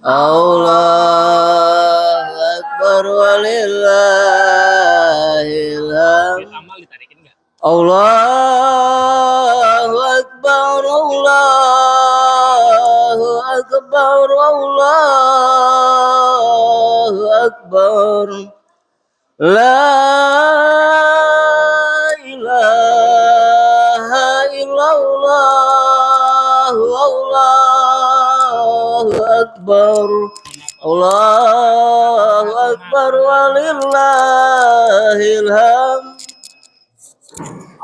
Allahu Akbar walillahil hamd. Allahu Akbar, Allahu Akbar, Allahu Akbar. La ilaha illallah, Allahu Akbar, Allahu Akbar walillahil hamd.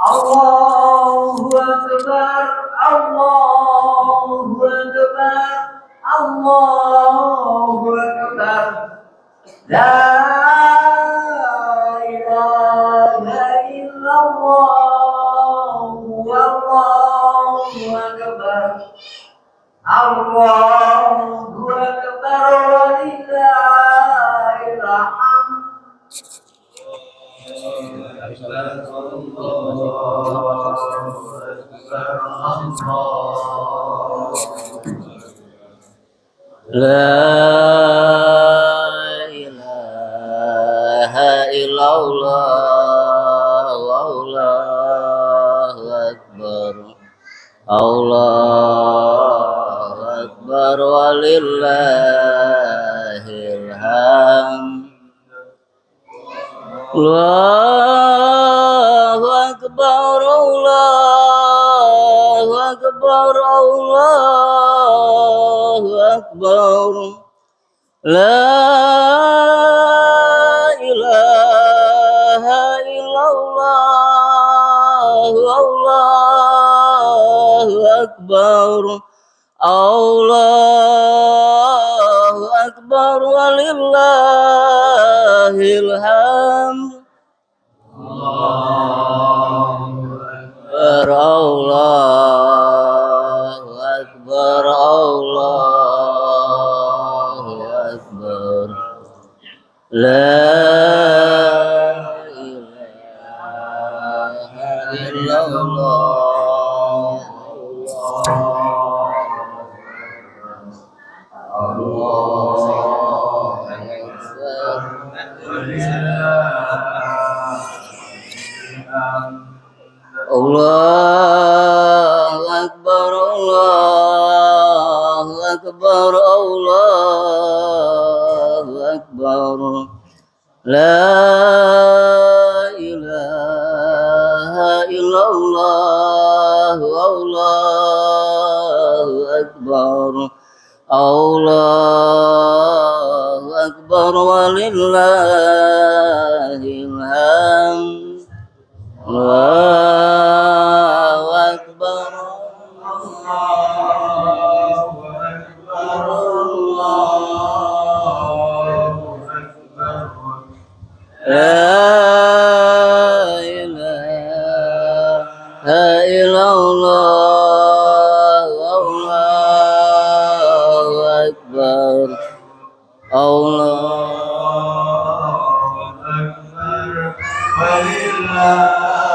Allahu Akbar, Allahu Akbar, Allahu Akbar. La ilaha illallah, Allahu Akbar, Allahu Akbar walillahil hamd. La ilaha illallah, Allahu Akbar, Allahu Akbar walillahil hamd. Allahu Akbar, Allahu Akbar, Allahu Akbar. La ilaha illallah, Allahu Akbar, Allahu Akbar walillahil hamd. Allahu Akbar, Allahu Akbar. La ilaha illallah, Allahu Akbar, Allahu Akbar, Allahu Akbar. La ilaha illallah, Allahu Akbar, Allahu Akbar walillahil hamd. Allahu Akbar, Allahu Akbar, Allahu Akbar. La ilaha illallah, Allahu Akbar, Allahu Akbar walillahil hamd.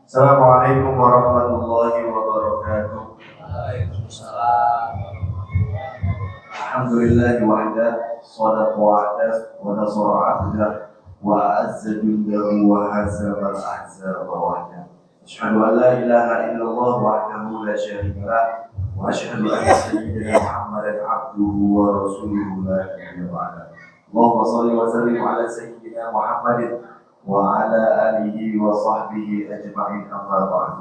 Assalamualaikum warahmatullahi wabarakatuh. Alhamdulillah wahda, shadaqa wa'da, wa nasara 'abda, wa azza jundahu wa hazama al-ahzaba wahda. Asyhadu an la ilaha illallah wahdahu la syarika lah, wa asyhadu anna sayyidina Muhammadan محمدا عبده ورسوله لا نبي بعده. اللهم صل وسلم على سيدنا محمد وعلى آله وصحبه أجمعين أما بعد.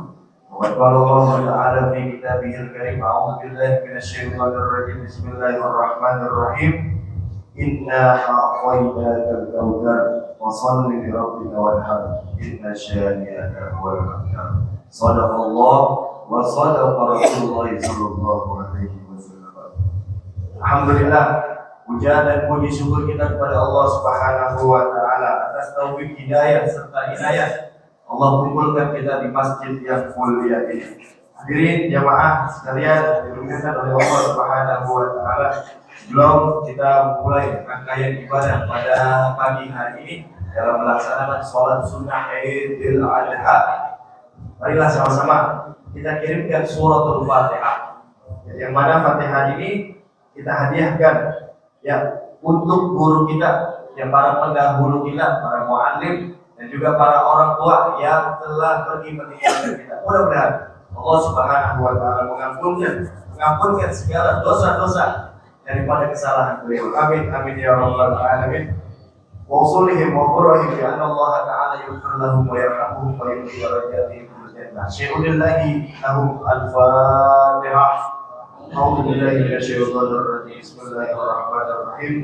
وقد قال الله تعالى في كتابه الكريم أعوذ بالله من الشيطان الرجيم بسم الله الرحمن الرحيم إنا أعطيناك الكوثر فصل لربك وانحر إن شانئك هو الأبتر. صدق الله وصدق رسول الله صلى الله عليه wasallam. Alhamdulillah, puja dan puji syukur kita kepada Allah Subhanahu wa taala atas taufik hidayah serta inayah Allah kumpulkan kita di masjid yang mulia ini. Hadirin jamaah sekalian dimuliakan oleh Allah Subhanahu wa taala. Sebelum kita mulai rangkaian ibadah pada pagi hari ini dalam melaksanakan sholat sunnah Idul Adha, marilah sama-sama kita kirimkan suratul Fatihah. Yang mana Fatihah ini kita hadiahkan ya untuk guru kita, yang para pendahulu kita, para muallim dan juga para orang tua yang telah pergi meninggalkan kita. Mudah-mudahan Allah Subhanahu wa taala mengampunkan segala dosa-dosa daripada kesalahan beliau. Amin amin ya rabbal alamin. Wa usulihim wa qurrahim bi anna Allah ta'ala yaghfir lahum wa yarhamhum wa yu'ti darajatihim fil jannah. Syai'ulillahi lahum al-Fatihah. A'udzu billahi minasyaitonir rajim. Bismillahirrahmanirrahim.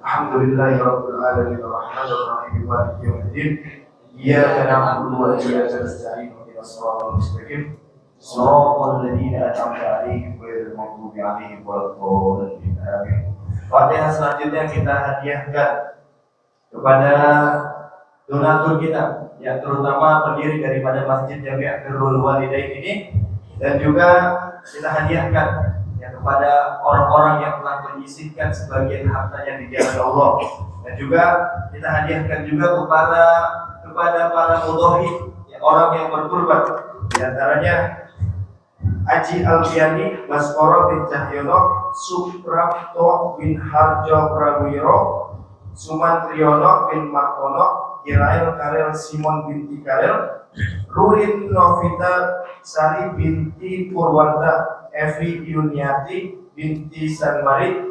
Alhamdulillahi rabbil alamin arrahmanir rahim maliki yaumiddin. Iyyaka na'budu wa iyyaka nasta'in ihdinas siratal mustaqim. Shiratal ladzina an'amta 'alaihim ghairil maghdubi 'alaihim waladdallin. Amin. Fatihah selanjutnya kita hadiahkan kepada donatur kita, yang terutama pendiri daripada Masjid Jami' Birrul Walidain ini, dan juga kita hadiahkan ya kepada orang-orang yang telah menyisihkan sebagian hartanya di jalan Allah, dan juga kita hadiahkan juga kepada para mudhohi, ya, orang yang berkurban, di antaranya Aji Alfiani, Baskoro bin Cahyono, Suprapto bin Harjo Prawiro, Sumantriono bin Martono, Irael Karel Simon binti Karel, Rurin Novita Sari binti Purwanta, Evi Yuniati binti Sanmari,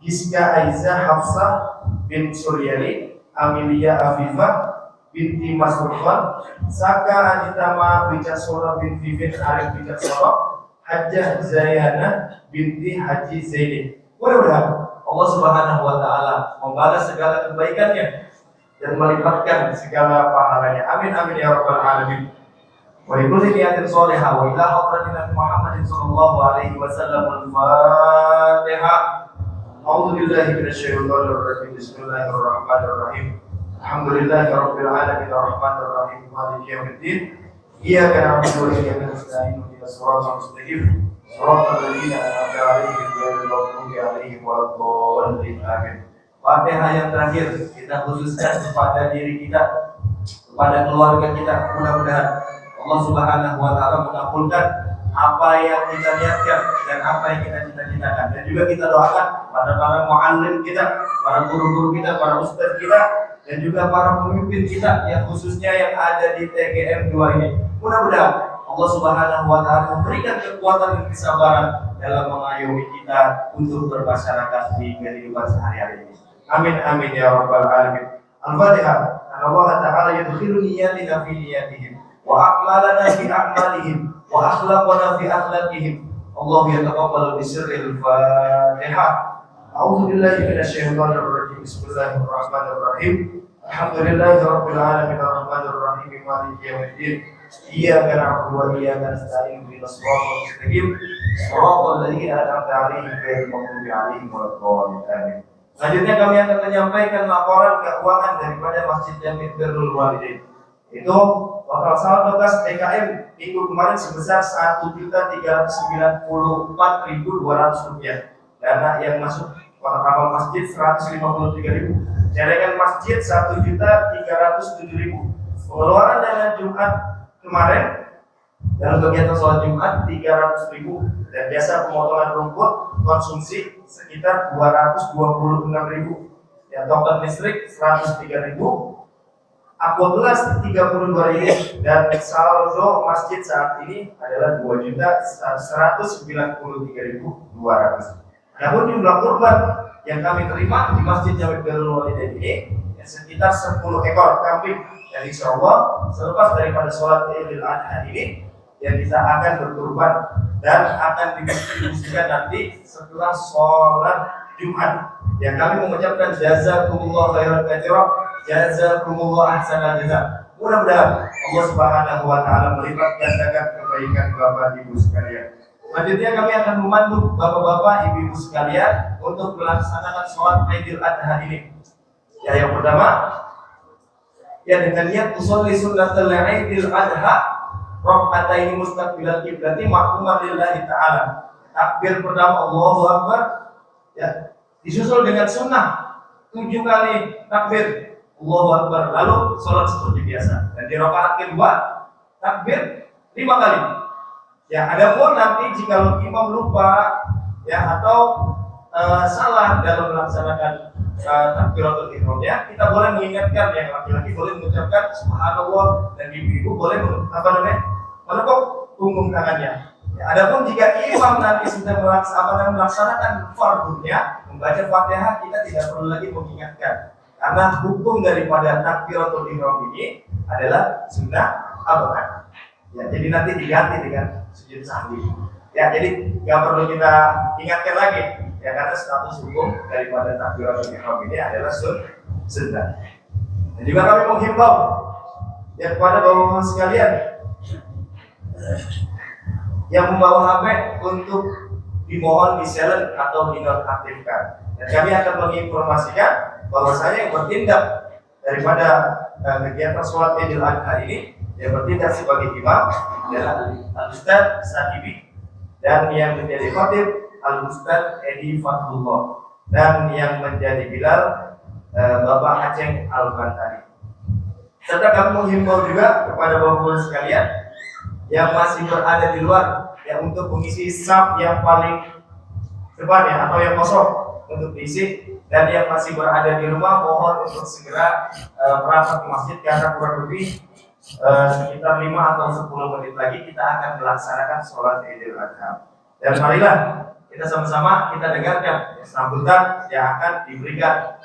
Giska Aiza Hafsah bin Suryani, Amelia Afifah binti Masrufan, Saka Aditama Wicasoro bin Vivin Arif Wicasoro, Hajjah Zayana binti Haji Zaini. Mudah-mudahan Allah Subhanahu wa taala membalas segala kebaikannya dan melipatkan segala pahalanya. Amin amin ya rabbal alamin. Wa kulli niyatin shalihah wa ila hadratin Muhammadin sallallahu alaihi wasallam. Al-Fatihah. A'udzu billahi minasyaitonir rajim. Bismillahirrahmanirrahim. Alhamdulillahi rabbil alamin arrahmanir rahim maliki yaumiddin. Iyyaka na'budu wa iyyaka nasta'in ihdinas siratal mustaqim. Shiratal ladzina an'amta 'alaihim ghairil maghdubi 'alaihim waladdallin. Amin. Fatihah yang terakhir kita khususkan kepada diri kita, kepada keluarga kita. Mudah-mudahan Allah Subhanahu wa taala mengabulkan apa yang kita niatkan dan apa yang kita cita-citakan, dan juga kita doakan pada para muallim kita, para guru-guru kita, para ustaz kita, dan juga para pemimpin kita yang khususnya yang ada di TGM 2 ini. Mudah-mudahan Allah Subhanahu wa taala memberikan kekuatan dan kesabaran dalam mengayomi kita untuk bermasyarakat di kehidupan sehari-hari ini. Amin amin ya rabbal alamin. Al-Fatihah. Allah Ta'ala yadkhilu niyatina fi niyatihim wa a'malana fi a'malihim wa akhlaqana fi akhlaqihim. Allah yataqabbalu bi sirril Fatihah. A'udzu billahi minasyaitonir rajim. Bismillahirrahmanirrahim. Alhamdulillahi rabbil alamin arrahmanir rahim maliki yaumiddin. Iyyaka na'budu wa iyyaka nasta'in ihdinas siratal mustaqim. Shiratal ladzina an'amta 'alaihim ghairil maghdubi 'alaihim waladdallin. Amin. Selanjutnya kami akan menyampaikan laporan keuangan daripada Masjid Jami' Birrul Walidain. Itu total saldo kas TKM minggu kemarin sebesar Rp1.394.200. Dana yang masuk kotak amal masjid 153.000. Celengan masjid 1.307.000. Pengeluaran dana Jumat kemarin dalam kegiatan sholat Jumat 300.000, dan biasa pemotongan rumput konsumsi sekitar 226.000. Ya, token listrik 103.000, aqua gelas 32.000, dan saldo masjid saat ini adalah 2.193.200. Namun jumlah kurban yang kami terima di Masjid Jami Birrul Walidain ini sekitar 10 ekor kambing. Dan insya Allah selepas daripada sholat Idul Adha ini yang kita akan berkurban dan akan didistribusikan nanti setelah sholat Jumat. Yang kami mengucapkan jazakumullah khairan katsira, jazakumullah ahsanal jazaa. Mudah-mudahan Allah Subhanahu wa taala melipat gandakan kebaikan Bapak Ibu sekalian. Selanjutnya kami akan memandu Bapak-bapak, Ibu-ibu sekalian untuk melaksanakan sholat Idul Adha ini. Ya, yang pertama, ya dengan niat usolli sunnatul Idul Adha raka'ataini mustaqbilal qiblati ma'muman lillahi ta'ala. Takbir pertama Allahu Akbar, ya disusul dengan sunnah 7 kali takbir Allahu Akbar, lalu sholat seperti biasa. Dan di rakaat kedua takbir 5 kali. Ya, adapun nanti jika imam lupa ya atau salah dalam melaksanakan takbiratul ihramnya, kita boleh mengingatkan. Yang laki-laki boleh mengucapkan subhanallah dan ibu-ibu boleh menepuk punggung tangannya. Ya, adapun jika imam nanti sudah melaksanakan fardunya membaca Fatihah, kita tidak perlu lagi mengingatkan karena hukum daripada takbiratul ihram ini adalah sunnah abad. Ya, jadi nanti diganti dengan sujud sahwi. Ya, jadi nggak perlu kita ingatkan lagi. Ya, karena status hukum daripada takbiratul ihram ini adalah sunnah. Dan juga kami menghimbau ya kepada bapak-bapak sekalian yang membawa HP untuk dimohon di silent atau dinonaktifkan. Dan kami akan menginformasikan bahwasanya yang bertindak daripada kegiatan sholat Idul Adha ini yang bertindak sebagai imam adalah Al-Ustaz Sahibi, dan yang menjadi khatib Al-Ustaz Edi Fathullah, dan yang menjadi bilal Bapak Aceh Al-Bantani. Serta kami menghimbau juga kepada bapak-bapak sekalian yang masih berada di luar ya untuk mengisi saf yang paling depan ya atau yang kosong untuk diisi, dan yang masih berada di rumah mohon untuk segera merapat ke masjid karena kurang lebih sekitar 5 atau 10 menit lagi kita akan melaksanakan sholat Idul Adha. Dan marilah kita sama-sama kita dengarkan sambutan yang akan diberikan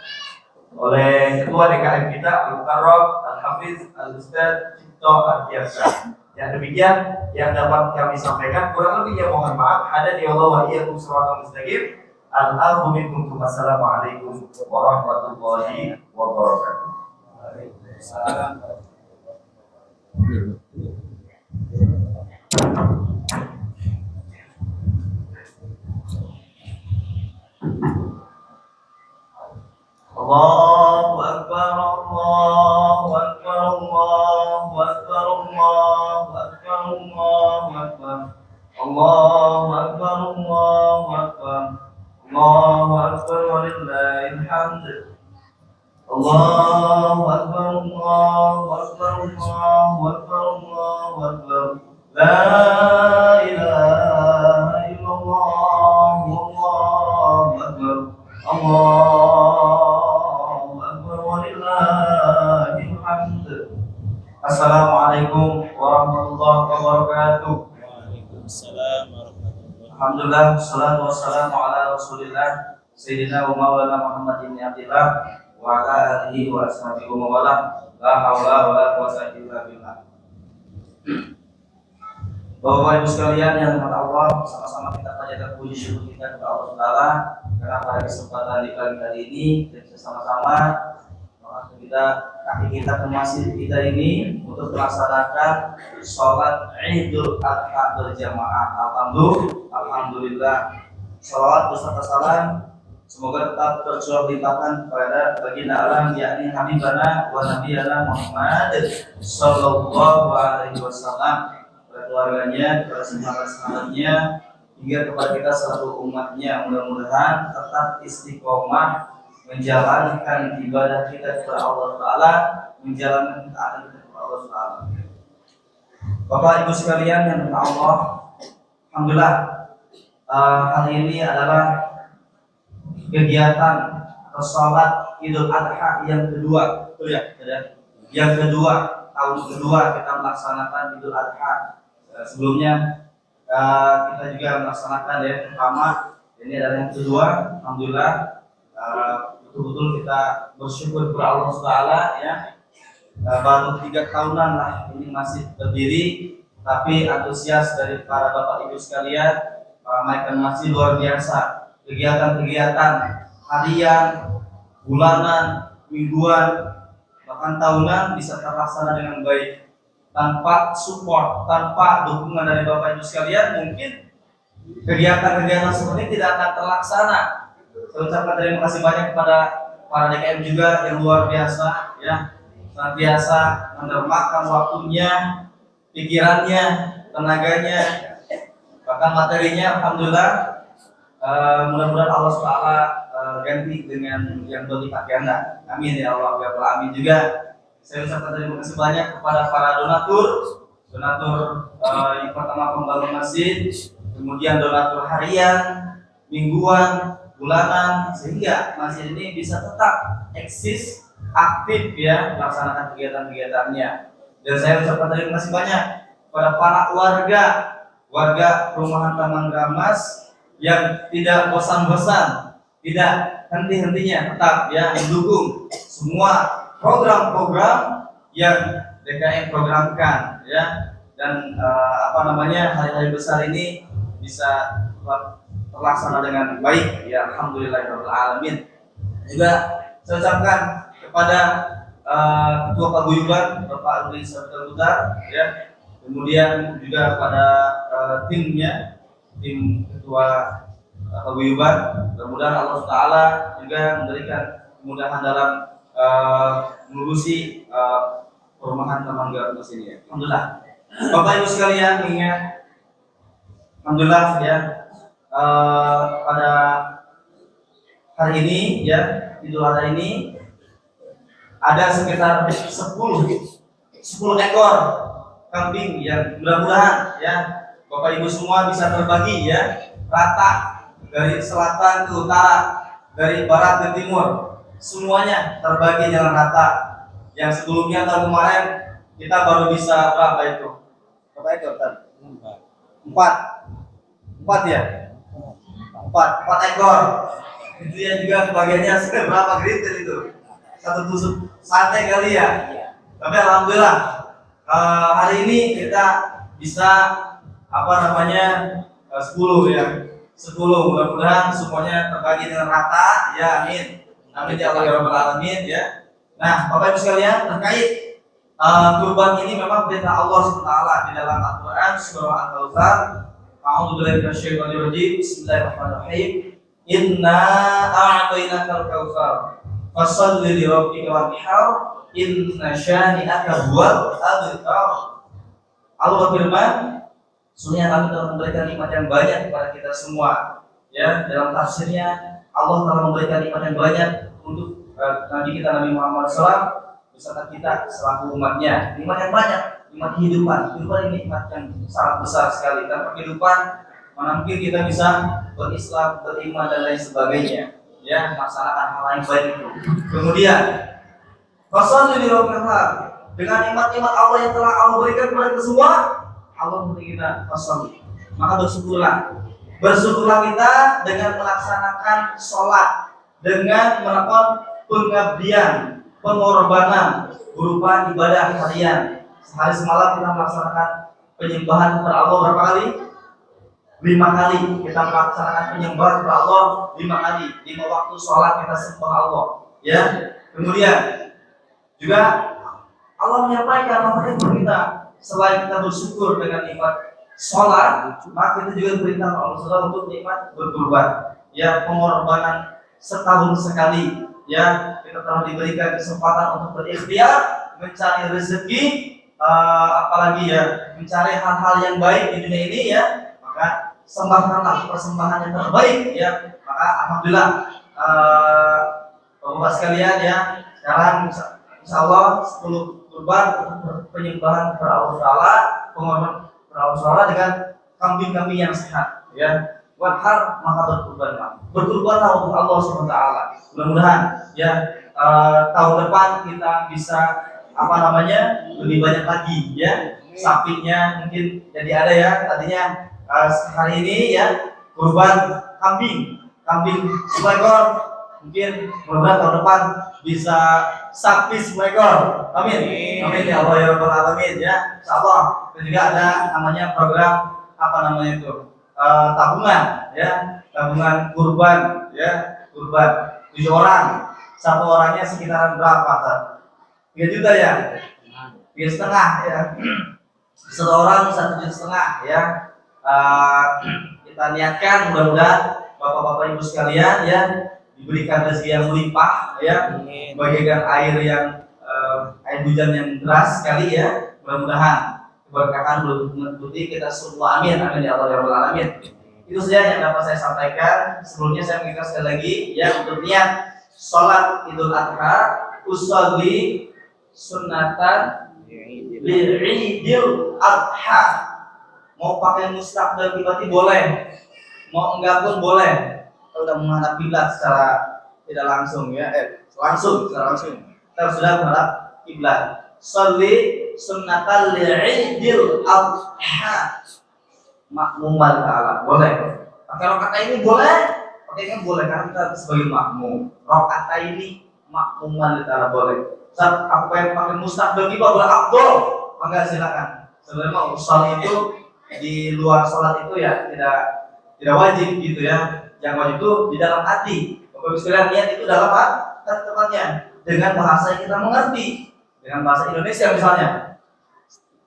oleh Ketua DKM kita Al-Mukarram Al-Hafiz Al-Ustaz Cipto Al-Kiyasa. Yang demikian yang dapat kami sampaikan, kurang lebihnya mohon maaf. Hadani Allah wa iyyakum shiratal mustaqim. Al-afu minkum. Wassalamualaikum warahmatullahi wabarakatuh. Waalaikumsalam. Allahu Akbar, Allahu Akbar, Allahu Akbar, Allahu Akbar, Allahu Akbar, Allahu Akbar, Allahu Akbar, Allahu Akbar, walillahil hamd. Allahu Akbar, Allahu Akbar, Allahu Akbar, Allahu Akbar. La ilaha illallah, Allahu Akbar, Allahu Akbar, walillahil hamd. Assalamualaikum warahmatullahi wabarakatuh. Waalaikumsalam warahmatullahi wabarakatuh. Alhamdulillah, salatu wassalamu ala Rasulillah Sayyidina wa Maulana Muhammad ibn Abdillah wa ala alihi wa ashabihi wa mawalah. La haula wa la quwwata illa billah. Bapak Ibu sekalian yang dirahmati Allah, sama-sama kita panjatkan puji syukur kita kepada Allah Taala karena pada kesempatan di kali ini kita bisa sama-sama kaki kita ke masjid kita ini untuk melaksanakan sholat Idul Adha berjamaah. Alhamdulillah. Shalawat beserta salam semoga tetap tercurah limpahkan kepada baginda alam yakni Habibana wa Nabiyana Muhammad sallallahu alaihi wasallam, kepada keluarganya, kepada sahabat-sahabatnya, hingga kepada kita selalu umatnya. Mudah-mudahan tetap istiqomah menjalankan ibadah kita kepada Allah Ta'ala, menjalankan ketaatan kita kepada Allah Ta'ala. Bapak Ibu sekalian yang dirahmati Allah, alhamdulillah hari ini adalah kegiatan atau sholat Idul Adha yang kedua, betul ya? Yang kedua, tahun kedua kita melaksanakan Idul Adha. Sebelumnya kita juga melaksanakan ya pertama Ini adalah yang kedua. Alhamdulillah, betul-betul kita bersyukur kepada Allah SWT ya. Baru 3 tahunan lah ini masih berdiri, tapi antusias dari para bapak ibu sekalian meramaikan masih luar biasa. Kegiatan-kegiatan harian, bulanan, mingguan, bahkan tahunan bisa terlaksana dengan baik. Tanpa support, tanpa dukungan dari bapak ibu sekalian, mungkin kegiatan-kegiatan seperti ini tidak akan terlaksana. Saya ucapkan terima kasih banyak kepada para DKM juga yang luar biasa ya, senantiasa menermakan waktunya, pikirannya, tenaganya, bahkan materinya. Alhamdulillah, mudah-mudahan Allah SWT ganti dengan yang berlipat ganda. Amin ya Allah ya Rabbal Alamin. Juga saya ucapkan terima kasih banyak kepada para donatur yang pertama pembangun masjid, kemudian donatur harian, mingguan, bulanan, sehingga masjid ini bisa tetap eksis, aktif ya, melaksanakan kegiatan-kegiatannya. Dan saya ucapkan terima kasih banyak kepada para warga perumahan Taman Gamas yang tidak bosan-bosan, tidak henti-hentinya, tetap ya mendukung semua program-program yang DKM programkan ya. Dan hari-hari besar ini bisa terlaksana dengan baik ya, alhamdulillahirabbil alamin. Juga saya ucapkan kepada Ketua Paguyuban Bapak Rudi Sabtalutar ya, kemudian juga pada tim Ketua Paguyuban, mudah-mudahan Allah Taala juga memberikan kemudahan dalam mengurusi perumahan Taman Gamas ini. Alhamdulillah, Bapak Ibu sekalian, ingat, alhamdulillah ya, pada hari ini ya, Idul Adha ini ada sekitar 10 ekor kambing yang mudah-mudahan ya Bapak Ibu semua bisa terbagi ya, rata dari selatan ke utara, dari barat ke timur, semuanya terbagi dengan rata. Yang sebelumnya tahun kemarin kita baru bisa berapa itu? Berapa ekor tadi? 4 ya? 4 ekor. Itu ya juga kebagiannya berapa gerintil itu? 1 tusuk sate kali ya. Tapi alhamdulillah hari ini kita bisa 10 ya. 10, mudah-mudahan semuanya terbagi dengan rata ya, amin. Amin ya Allah ya Rabbal Alamin ya. Nah, Bapak Ibu sekalian, terkait kurban ini memang perintah Allah SWT di dalam Al-Quran surah Al-Kautsar. A'udzubillahi minasyaitonir rajim. Bismillahirrahmanirrahim. Inna a'tainakal kautsar fasholli li rabbika wanhar inna syani'aka huwal abtar. Allah berfirman, sesungguhnya kami telah memberikan nikmat yang banyak kepada kita semua. Ya, dalam tafsirnya Allah telah memberikan nikmat yang banyak untuk Nabi kita Nabi Muhammad SAW beserta kita selaku umatnya. Nikmat yang banyak, nikmat kehidupan. Kehidupan ini nikmat yang sangat besar sekali. Tanpa kehidupan, mana mungkin kita bisa berislam, beriman dan lain sebagainya. Ya, melaksanakan hal yang baik itu. Kemudian, fasholli li rabbika, dengan nikmat-nikmat Allah yang telah Allah berikan kepada kita semua, Allah memberi kita fasholli. Maka bersyukurlah kita dengan melaksanakan sholat, dengan melakukan pengabdian, pengorbanan berupa ibadah harian. Sehari semalam kita melaksanakan penyembahan kepada Allah berapa kali? 5 kali. Kita melaksanakan penyembahan kepada Allah 5 kali. 5 waktu sholat kita sembah Allah. Ya. Kemudian juga Allah menyampaikan kepada kita, selain kita bersyukur dengan nikmat sholat, maka kita juga diperintah Allah SWT untuk nikmat berkurban. Ya, pengorbanan setahun sekali. Ya, kita telah diberikan kesempatan untuk berikhtiar, mencari rezeki, apalagi ya, mencari hal-hal yang baik di dunia ini ya. Maka sembahkanlah persembahan yang terbaik ya. Maka alhamdulillah, Bapak sekalian ya, sekarang insya Allah 10 kurban untuk penyembahan kepada Allah Taala, pengorbanan kepada Allah Taala dengan kambing-kambing yang sehat ya. Wanhar, maka berkurbanlah untuk Allah SWT. Mudah-mudahan ya tahun depan kita bisa lebih banyak lagi ya. Sapinya mungkin jadi ada ya, tadinya hari ini ya kurban kambing seekor, mungkin mudah-mudahan tahun depan bisa sapi seekor. Amin. Amin ya Allah ya Rabbal Alamin ya. Insyaallah. Dan juga ada namanya program apa namanya itu? Tabungan ya, tabungan kurban ya, kurban 7 orang, satu orangnya sekitaran berapa? 3 juta ya, 3,5 ya, satu orang 1,5 juta ya. Kita niatkan mudah-mudahan bapak-bapak ibu sekalian ya diberikan rezeki yang melimpah ya, bagaikan air yang air hujan yang deras sekali ya, mudah-mudahan keberkahan meliputi kita semua. Amin amin ya Allah ya Rabbal Alamin. Itu saja yang dapat saya sampaikan. Sebelumnya saya mengingatkan sekali lagi ya, untuk niat sholat Idul Adha, usolli sunnatan li'idil adha. Mau pakai mustaqbal kiblat boleh, mau enggak pun boleh. Kita sudah menghadap kiblat secara tidak langsung ya, secara langsung. Kita sudah menghadap kiblat. Sholli sunnatan li'idil adha. Makmuman ta'ala boleh. Pakai rakaat ini boleh, pakainya boleh karena kita sebagai makmum. Rakaat ini makmuman ta'ala boleh. Saat aku pengen pakai mustaqbal kiblat boleh, afdol, maka silakan. Sebenarnya usul itu di luar sholat itu ya tidak wajib gitu ya. Yang wajib itu di dalam hati. Bapak sekalian, niat itu dalam hati tempatnya dengan bahasa yang kita mengerti, dengan bahasa Indonesia misalnya.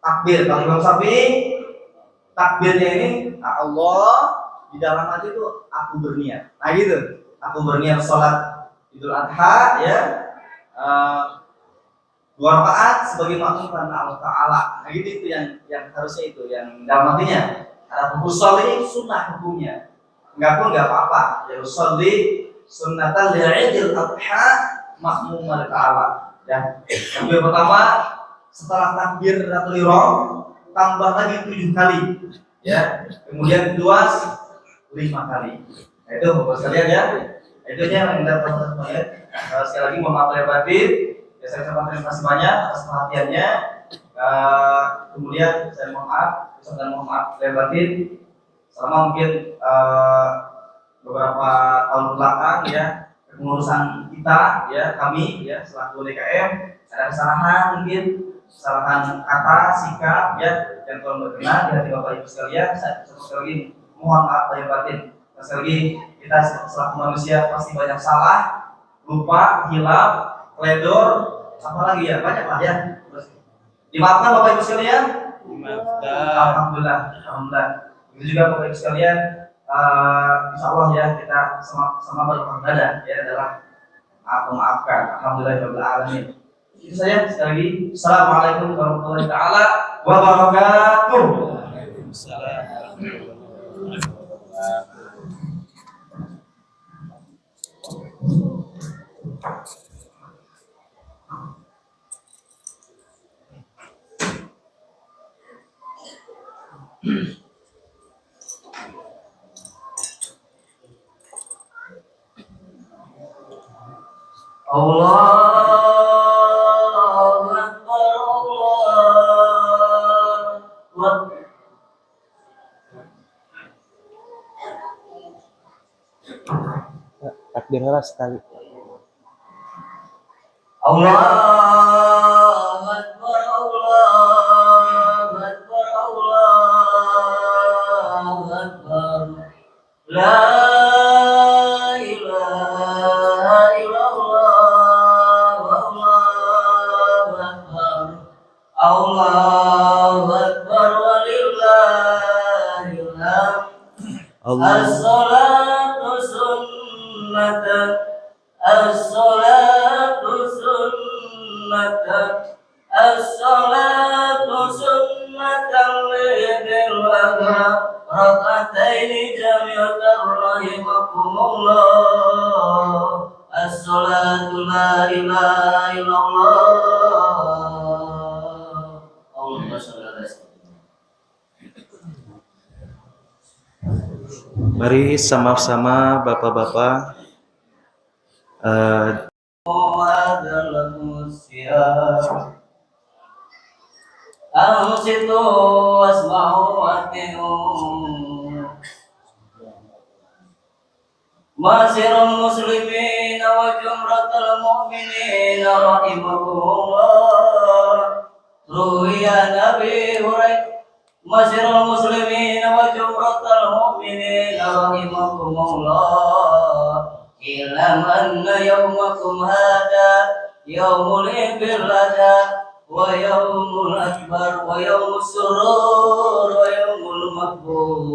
Takbir, kalau Imam Syafi'i takbirnya ini Allah, di dalam hati itu aku berniat. Nah gitu, aku berniat sholat Idul Adha ya, 2 rakaat sebagai makmum karena Allah Taala. Nah gitu, itu yang harusnya itu yang dalam hatinya. Ada usul ini sunnah hukumnya, enggak pun enggak apa-apa. Ya usolli sunnatan li'idil adha makmum Taala. Ya, takbir pertama setelah takbir Takbiratul Ihram tambah lagi 7 kali ya, kemudian kedua 5 kali. Nah, itu Bapak sekalian ya, itu yang dapat saya. Sekali lagi mohon maaf lahir batin ya, saya ucapkan terima kasih banyak atas perhatiannya. Kemudian saya mohon maaf lahir batin selama mungkin beberapa tahun belakang ya, pengurusan kita ya, kami ya selaku DKM ada kesalahan, mungkin kesalahan kata, sikap ya yang kurang berkenan di hati Bapak Ibu sekalian. Saya sekali lagi mohon maaf lahir batin. Sekali lagi kita selaku manusia pasti banyak salah, lupa, hilaf, teledor, apa lagi ya, banyak lah ya. Dimaafkan Bapak Ibu sekalian. Dimaafkan. Alhamdulillah. Itu juga Bapak Ibu sekalian, insya Allah ya kita sama berpengadah ya dalam memaafkan. Alhamdulillah alamin. Itu saja, sekali lagi. Assalamualaikum warahmatullahi taala wabarakatuh. Waalaikumsalam warahmatullahi wabarakatuh. Allahu Akbar, Allahu Akbar. Takbirlah sekali. Allahu Akbar, Allahu Akbar, Allahu Akbar. La ilaha illallah, Allahu Akbar. Allahu Akbar walillahil hamd. As-salatu sunnatan, as-salatu sunnatan, as-salatu sunnatan lidil adha rakataini jami'atan rahimakumullah. As-salatu la ilaha illallah. Allahumma shalli ala sayyidina. Mari sama-sama bapak-bapak adalah usia ansitu wasma'u ati'u Ma'asyiral muslimin wa jumratal mu'minin rahimakumullah. Ruya Nabi Hurairah. Ma'asyiral muslimin wa jumratal mu'minin rahimakumullah. Ilam anna yawmakum hada yawmul ibil adha wa yawmul akbar wa yawmul surur wa yawmul makbur.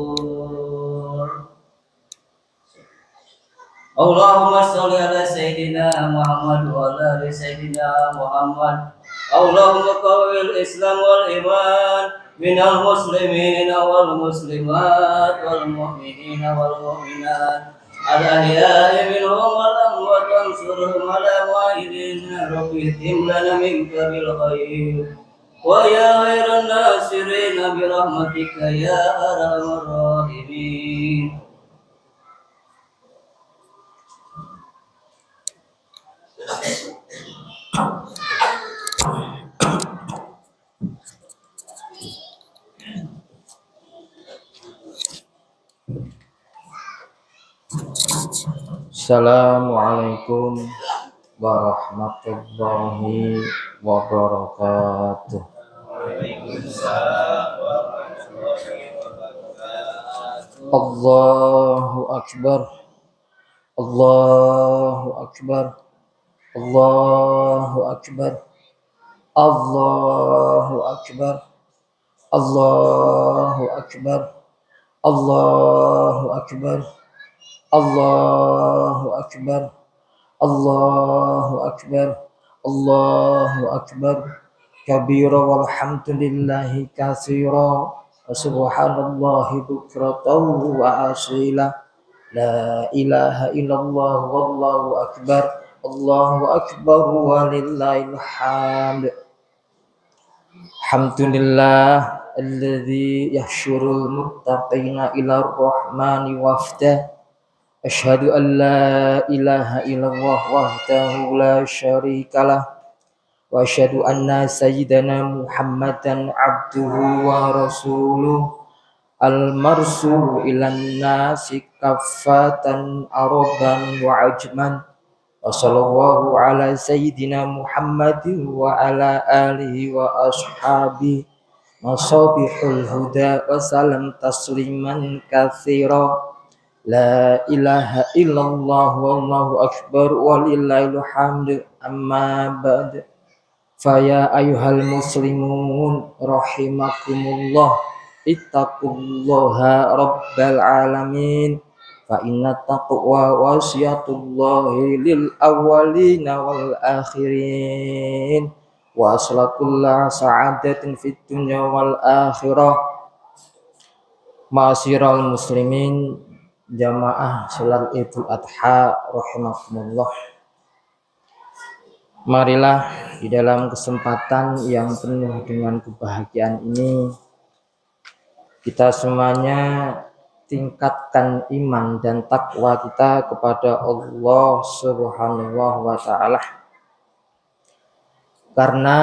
Allahumma sholli ala sayyidina Muhammad wa ala ali sayyidina Muhammad. Allahumma qawwil Islam wal iman minal muslimin wal muslimat wal mu'minin wal mu'minat al-ahya'i minhum wal amwat wansurhum ala mu'ahidin rabbi tim lana minka bil khair wa ya khairan nasirin bi rahmatika ya arhamar rahimin. Assalamualaikum warahmatullahi wabarakatuh. Allahu akbar. Allahu akbar. Allahu akbar. Allahu akbar. Allahu akbar. Allahu akbar. Allahu akbar. Allahu akbar. Allahu akbar. Kabira walhamdulillahi katsira wa subhanallahi bukratan wa asila. La ilaha illallah wallahu akbar. Allahu akbar walillahil hamd. Alhamdulillah alladzi yahsyurul muttaqina ila rahmani wafda. Asyhadu an la ilaha illallah wahdahu la syarikalah wa asyhadu anna sayyidana Muhammadan abduhu wa rasuluh al-marsulu ilan nasi kaffatan araban wa ajman wa sallallahu ala sayyidina Muhammadin wa ala alihi wa ashabihi masabihul huda wa salam tasliman katsira. La ilaha illallah wallahu akbar walillahil hamd. Amma ba'd. Faya ayyuhal muslimun rahimakumullah, ittaqullaha rabbal alamin. Fa inna taqwa wasiyatullahi lil awwalina wal akhirin. Wa aslakullah sa'adatin fid dunya wal akhirah. Ma'asyiral muslimin, jamaah salat Idul Adha rahimakumullah. Marilah di dalam kesempatan yang penuh dengan kebahagiaan ini kita semuanya tingkatkan iman dan takwa kita kepada Allah Subhanahu wa taala. Karena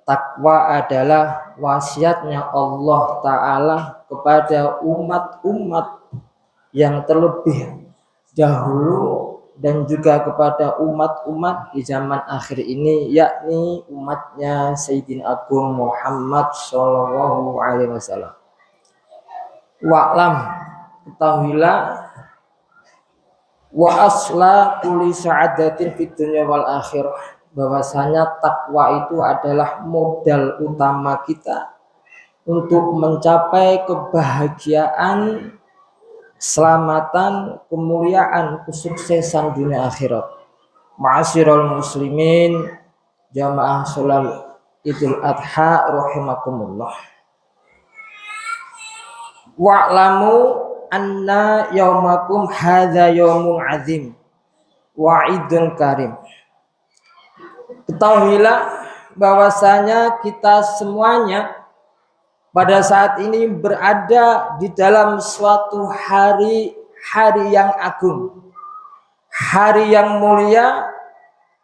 takwa adalah wasiatnya Allah taala kepada umat-umat yang terlebih dahulu dan juga kepada umat-umat di zaman akhir ini, yakni umatnya Sayyidina Agung Muhammad sallallahu alaihi wasallam. Wa'lam, ketahuilah, wa asla kulli sa'adatin fid dunya wal akhirah, bahwasanya takwa itu adalah modal utama kita untuk mencapai kebahagiaan, keselamatan, kemuliaan, kesuksesan dunia akhirat. Ma'asyiral muslimin, jamaah salat Idul Adha rahimakumullah. Wa'lamu anna yaumakum hadza yaumun azim wa'idun karim. Ketahuilah bahwasanya kita semuanya pada saat ini berada di dalam suatu hari yang agung, hari yang mulia,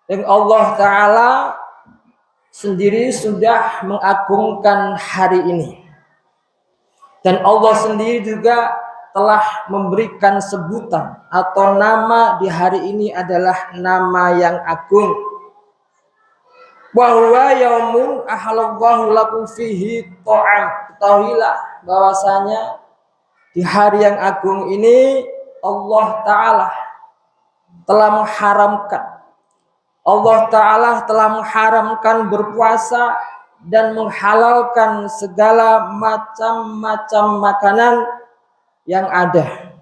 dan Allah Ta'ala sendiri sudah mengagungkan hari ini. Dan Allah sendiri juga telah memberikan sebutan atau nama di hari ini adalah nama yang agung. Wa huwa yaumun ahallallahu lakum fihi ta'am. Ketahuilah bahwasanya di hari yang agung ini Allah Ta'ala telah mengharamkan berpuasa dan menghalalkan segala macam-macam makanan yang ada.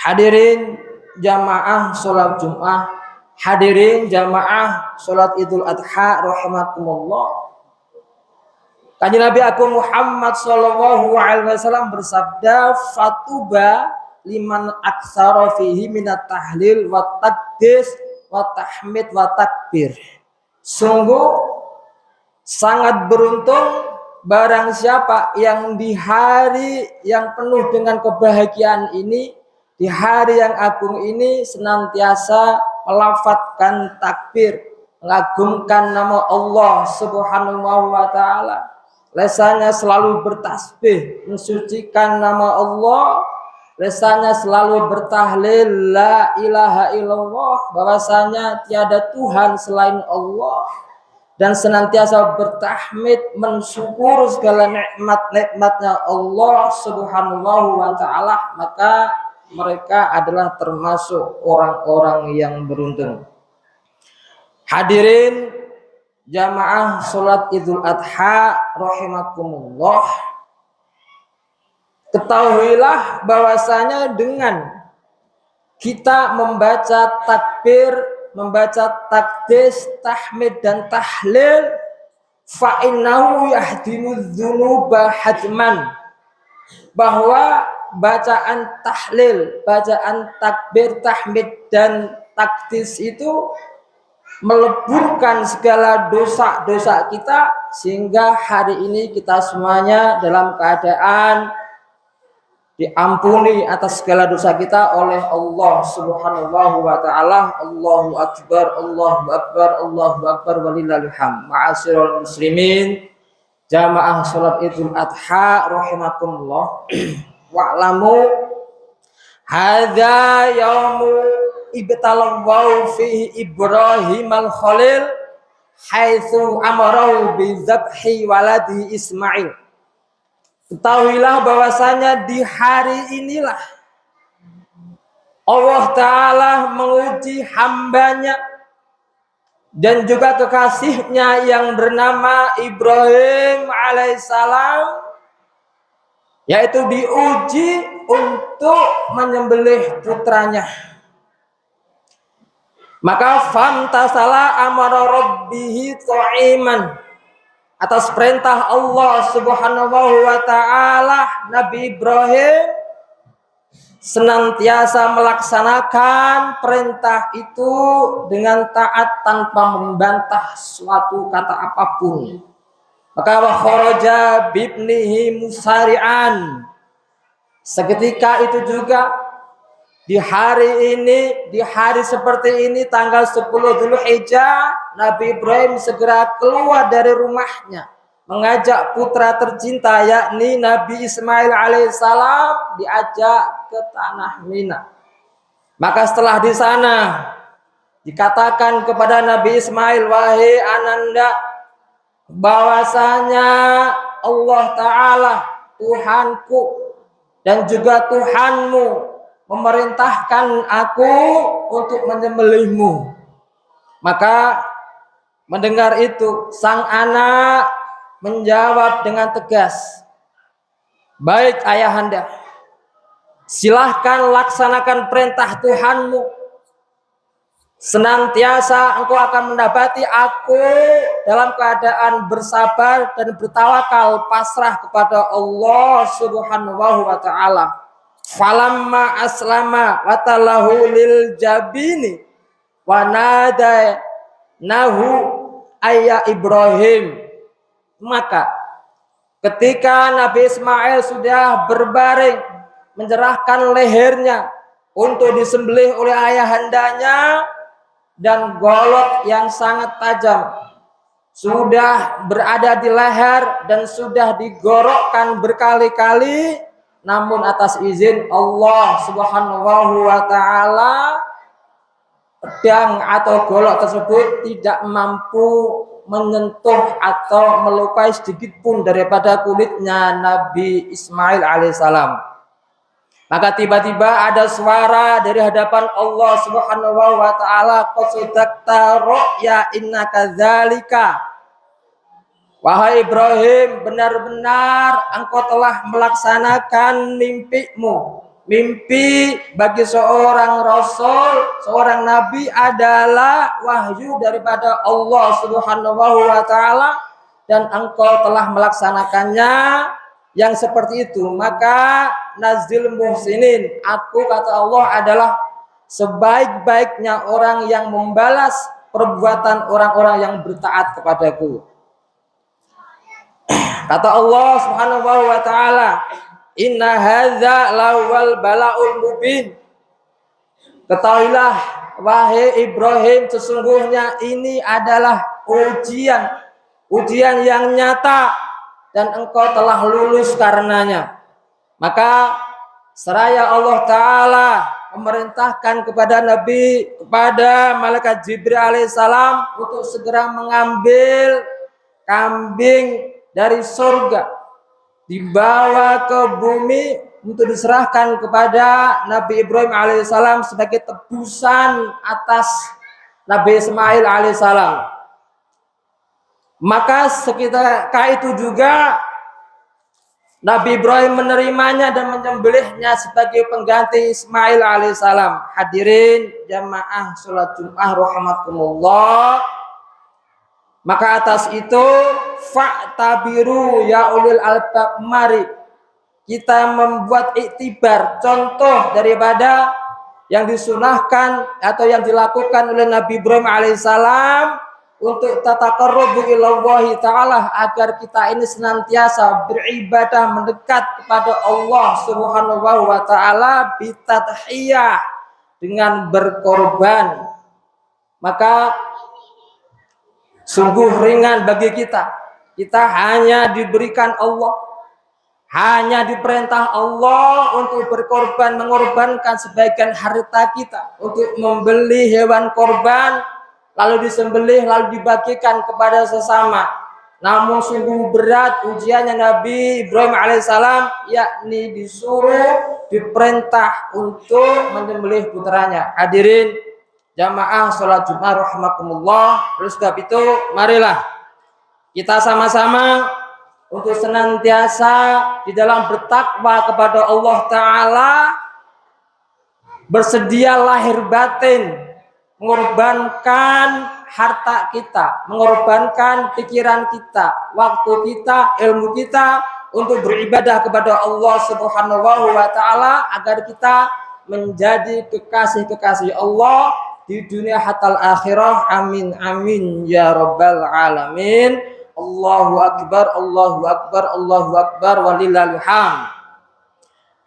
Hadirin jamaah sholat Jum'ah, hadirin jamaah sholat Idul Adha rahimakumullah. Kanjeng Nabi Agung Muhammad sallallahu alaihi wasallam bersabda, "Fatuba liman aktsara fihi minat tahlil wa taqdis wa tahmid wa takbir." Sungguh sangat beruntung barang siapa yang di hari yang penuh dengan kebahagiaan ini, di hari yang agung ini senantiasa melafadzkan takbir, mengagungkan nama Allah Subhanahu wa taala. Lesannya selalu bertasbih, mensucikan nama Allah. Lesannya selalu bertahlil la ilaha illallah, bahwasanya tiada Tuhan selain Allah, dan senantiasa bertahmid, mensyukur segala nikmat-nikmatnya Allah Subhanahu wa taala, maka mereka adalah termasuk orang-orang yang beruntung. Hadirin jamaah salat Idul Adha rahimakumullah, ketahuilah bahwasanya dengan kita membaca takbir, membaca takdis, tahmid dan tahlil, fa innahu yahdimu dzunuba hadman, bahwa bacaan tahlil, bacaan takbir, tahmid dan takdis itu meleburkan segala dosa-dosa kita, sehingga hari ini kita semuanya dalam keadaan diampuni atas segala dosa kita oleh Allah Subhanahu wa taala. Allahu akbar, Allahu akbar, Allahu akbar, walillahil hamd. Ma'asyiral muslimin, jamaah salat Idul Adha rahimakumullah. Wa'lamu hadza yaumu ibtalallahu fihi Ibrahim al-Khalil haitsu amarahu bi dzabhi waladi Ismail. Ketahuilah bahwasanya di hari inilah Allah Ta'ala menguji hambanya dan juga kekasihnya yang bernama Ibrahim alaihissalam, yaitu diuji untuk menyembelih putranya. Maka famtasala amara rabbihi ta'iman, atas perintah Allah Subhanahu wa taala, Nabi Ibrahim senantiasa melaksanakan perintah itu dengan taat tanpa membantah suatu kata apapun. Maka wa kharaja bibnihi musari'an. Seketika itu juga di hari ini, di hari seperti ini, tanggal 10 Dzulhijjah, Nabi Ibrahim segera keluar dari rumahnya, mengajak putra tercinta yakni Nabi Ismail alaihissalam, diajak ke tanah Mina. Maka setelah di sana dikatakan kepada Nabi Ismail, wahai ananda, bahwasanya Allah Ta'ala Tuhanku dan juga Tuhanmu memerintahkan aku untuk menyembelihmu. Maka mendengar itu, sang anak menjawab dengan tegas, baik ayahanda, silahkan laksanakan perintah Tuhanmu. Senantiasa engkau akan mendapati aku dalam keadaan bersabar dan bertawakal, pasrah kepada Allah Subhanahu wa ta'ala. Falamma aslama watalahu lil jabini wa nada nahu ayya Ibrahim. Maka ketika Nabi Ismail sudah berbaring, menyerahkan lehernya untuk disembelih oleh ayahandanya, dan golok yang sangat tajam sudah berada di leher dan sudah digorokkan berkali-kali, namun atas izin Allah Subhanahu wa taala pedang atau golok tersebut tidak mampu menyentuh atau melukai sedikit pun daripada kulitnya Nabi Ismail alaihissalam. Maka tiba-tiba ada suara dari hadapan Allah Subhanahu wa taala, qasudakta ru'ya innaka dzalika. Wahai Ibrahim, benar-benar engkau telah melaksanakan mimpimu. Mimpi bagi seorang rasul, seorang nabi adalah wahyu daripada Allah Subhanahu wa taala dan engkau telah melaksanakannya yang seperti itu. Maka nazil muhsinin, aku kata Allah adalah sebaik-baiknya orang yang membalas perbuatan orang-orang yang bertaat kepadaku. Kata Allah Subhanahu wa taala, inna hadza lawal balaul mubin. Ketahuilah wahai Ibrahim, sesungguhnya ini adalah ujian yang nyata dan engkau telah lulus karenanya. Maka seraya Allah Ta'ala memerintahkan kepada malaikat Jibril alaihissalam untuk segera mengambil kambing dari surga, dibawa ke bumi untuk diserahkan kepada Nabi Ibrahim alaihissalam sebagai tebusan atas Nabi Ismail alaihissalam. Maka seketika itu juga Nabi Ibrahim menerimanya dan menyembelihnya sebagai pengganti Ismail alaihissalam. Hadirin jamaah sholat Jumat rahimakumullah. Maka atas itu fa'tabiru ya ulil albab, mari kita membuat iktibar, contoh daripada yang disunahkan atau yang dilakukan oleh Nabi Ibrahim alaihissalam untuk tataqarrubu ilallahi ta'ala, agar kita ini senantiasa beribadah mendekat kepada Allah Subhanahu wa ta'ala bitadhiyah, dengan berkorban. Maka sungguh ringan bagi kita hanya diberikan Allah, hanya diperintah Allah untuk berkorban, mengorbankan sebagian harta kita untuk membeli hewan korban, lalu disembelih, lalu dibagikan kepada sesama. Namun sungguh berat ujiannya Nabi Ibrahim alaihissalam, yakni diperintah untuk menyembelih putranya. Hadirin jamaah sholat Jumat rahimakumullah. Oleh sebab itu, marilah kita sama-sama untuk senantiasa di dalam bertakwa kepada Allah Ta'ala, bersedia lahir batin, mengorbankan harta kita, mengorbankan pikiran kita, waktu kita, ilmu kita untuk beribadah kepada Allah Subhanahu wa ta'ala, agar kita menjadi kekasih-kekasih Allah di dunia hatta akhirah. Amin amin ya rabbal alamin. Allahu akbar, Allahu akbar, Allahu akbar, walillahil hamd.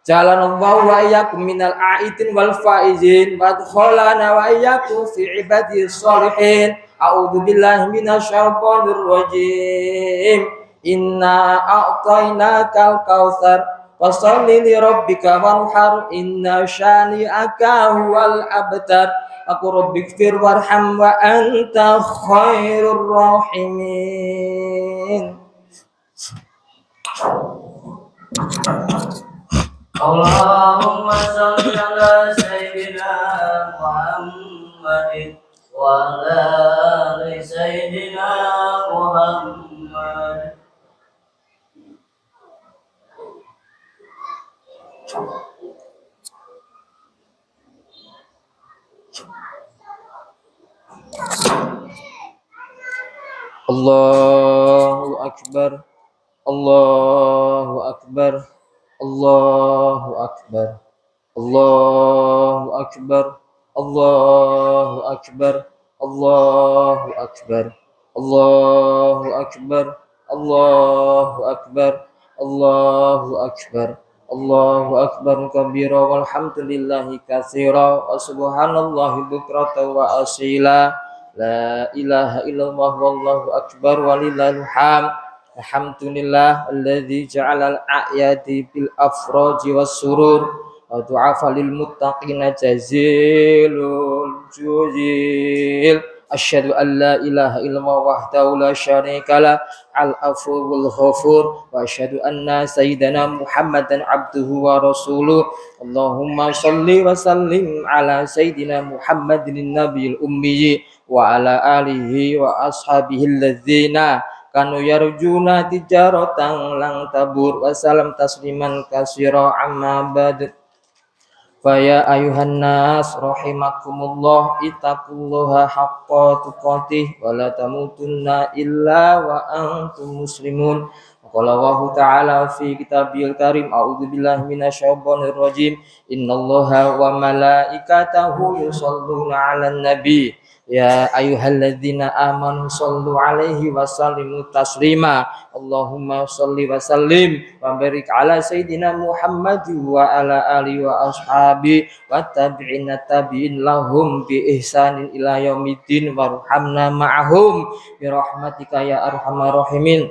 Jalanallahu wa iyyakum minal a'idin wal faizin wa adkhalana wa iyyakum fi ibadis sholihin. A'udzu billahi minasyaitonir rajim. Inna a'tainakal kautsar fasholli li rabbika wanhar inna syani'aka huwal abtar. Aku rabbighfir warham wa anta khairur rahimin. Allahumma shalli ala sayyidina Muhammadin wa ala ali sayyidina Muhammad. Allahu akbar, Allahu akbar, Allahu akbar, Allahu akbar, Allahu akbar, Allahu akbar, Allahu akbar, Allahu akbar, Allahu akbar, Allahu akbar kabira walhamdulillahi katsira wa subhanallahi bukratan wa asila. La ilaha illallah wallahu akbar walillahil hamd. Alhamdulillah alladzi ja'alal a'yadi bil afraji was surur wa du'afa lil muttaqina jazilul juzil. Asyhadu an la ilaha illallah wahdahu la syarika lah al-afuwul ghafur wa asyhadu anna sayyidana Muhammadan abduhu wa rasuluh. Allahumma shalli wa sallim ala sayyidina Muhammadin nabiyil ummi wa ala alihi wa ashabihi alladzina kanu yarjuna tijaratan lang tabur wa salam tasliman katsira amma ba'd. Faya ayuhan nas rahimakumullah ittaqullaha haqqa tuqatih wa la tamutunna illa wa antum muslimun. Qala Allahu ta'ala fi kitabil karim a'udzu billahi minasyaitonir rajim innallaha wa malaikatahu yusholluna 'alan nabi ya ayyuhalladzina amanu shollu 'alaihi wa sallimu taslima. Allahumma sholli wa sallim wa barik ala sayyidina Muhammad wa ala alihi wa ashabi wa tabi'ina tabi'in lahum bi ihsanin ila yaumiddin warhamna ma'ahum bi rahmatika ya arhamar rahimin.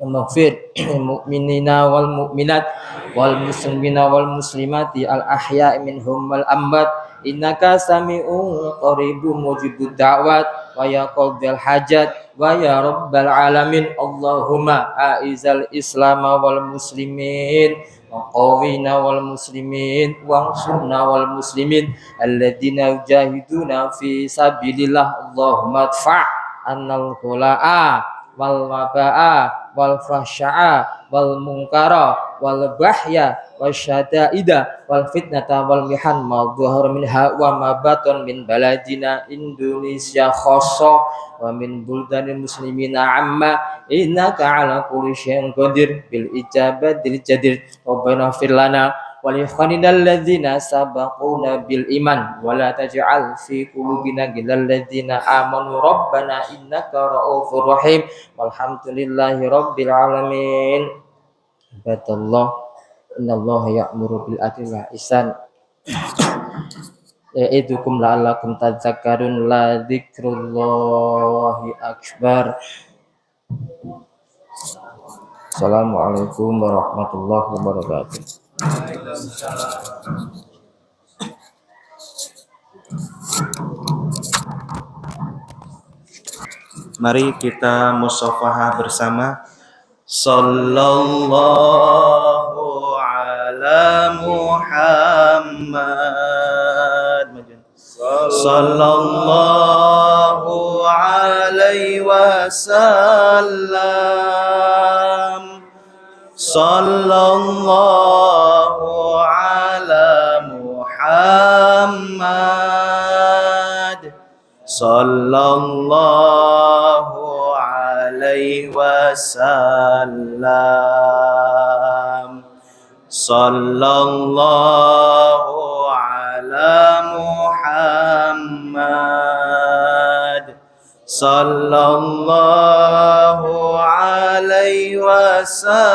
Maghfir mu'minina wal mu'minat wal muslimina wal muslimati al ahya'i minhum wal amwat innaka sami'un qaribun mujibud da'wat wa ya qadhal hajat wa ya rabbal alamin. Allahumma a'izal islama wal muslimin wa qawwina wal muslimin wa ansurna wal muslimin alladziina yujahiduna fi sabilillah. Allahumma adfa' annal khula'a wal waba'a wal fahsya'a wal munkara wal bahya wasyada'ida wal fitnata wal mihan ma dhahara minha wa ma batan min baladina Indonesia khassa wa min buldanil muslimina amma innaka ala kulli syai'in qadir bil ijabatil jadir. Rabbana fir lana wa li ikhwanina alladzina sabaquna bil iman wa la taj'al fi qulubina ghillal ladzina amanu rabbana innaka ra'ufur rahim. Walhamdulillahi rabbil alamin. Ibadallah innallaha ya'muru bil adli wal ihsan ya'idukum la'allakum tadhakkarun la dzikrullahi akbar. Assalamualaikum warahmatullahi wabarakatuh. Mari kita mushafahah bersama. Sallallahu ala Muhammad. Sallallahu alaihi wasallam. Sallallahu ala Muhammad. Sallallahu alaihi wasallam. Sallallahu ala Muhammad. Sallallahu alaihi wasallam.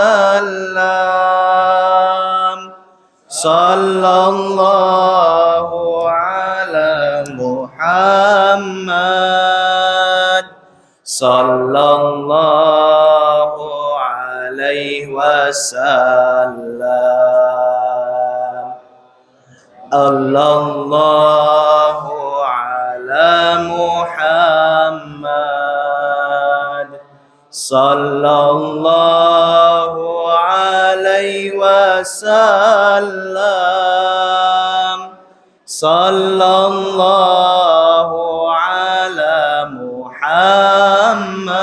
Sallallahu ala Muhammad. Sallallahu alaihi wasallam. Allahu ala Muhammad. Sallallahu alaihi wasallam. Sallallahu ala Muhammad.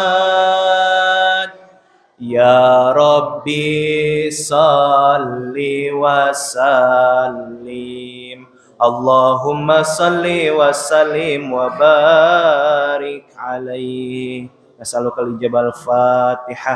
Ya Rabbi salli wa sallim. Allahumma salli wa sallim wa barik alaihi. Nasalukal ijabal Fatihah.